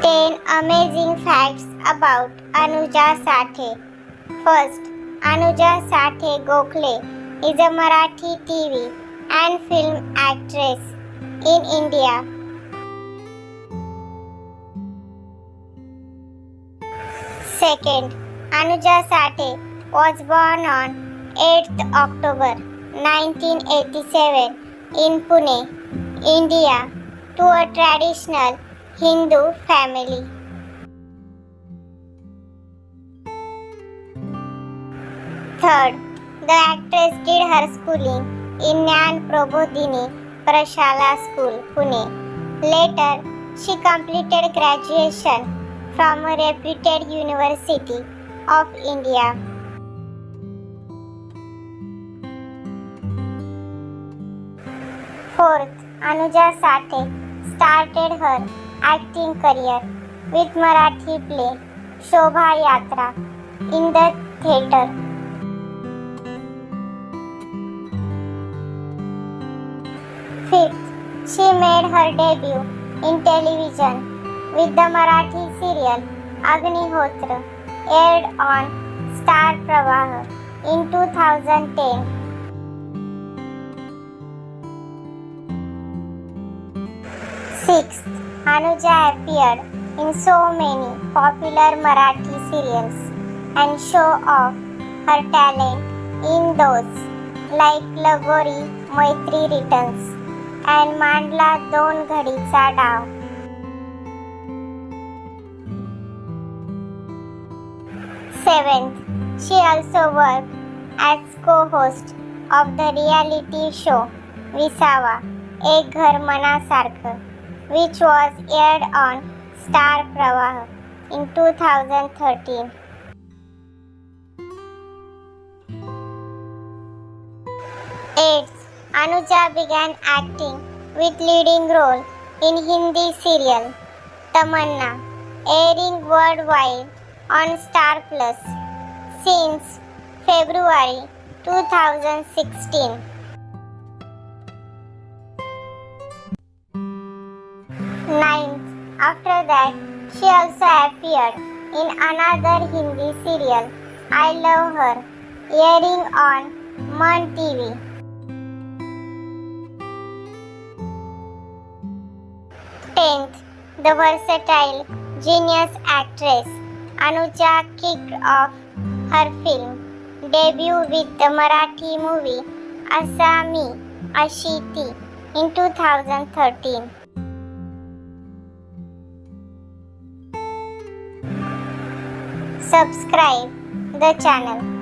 10 amazing facts about Anuja Sathe. First, Anuja Sathe Gokhale is a Marathi TV and film actress in India. Second, Anuja Sathe was born on 8th October 1987 in Pune, India, to a traditional Hindu family. Third, the actress did her schooling in Jnana Prabodhini Prashala School, Pune. Later, she completed graduation from a reputed University of India. Fourth, Anuja Sathe started her acting career with Marathi play Shobha Yatra in the theatre. Fifth, she made her debut in television with the Marathi serial Agnihotra, aired on Star Pravaha in 2010. Sixth, Anuja appeared in so many popular Marathi serials and show off her talent in those like Lagori Maitri Returns and Mandla Don Ghadीचा Dow. Seventh, she also worked as co-host of the reality show Visawa एक घर मनासारखं, which was aired on Star Pravaha in 2013. Eighth, Anuja began acting with leading role in Hindi serial Tamanna, airing worldwide on Star Plus since February 2016. Ninth, after that, she also appeared in another Hindi serial, I Love Her, airing on Man TV. 10th, the versatile genius actress Anuja kicked off her film debut with the Marathi movie Asa Mi Ashi ती in 2013. Subscribe the channel.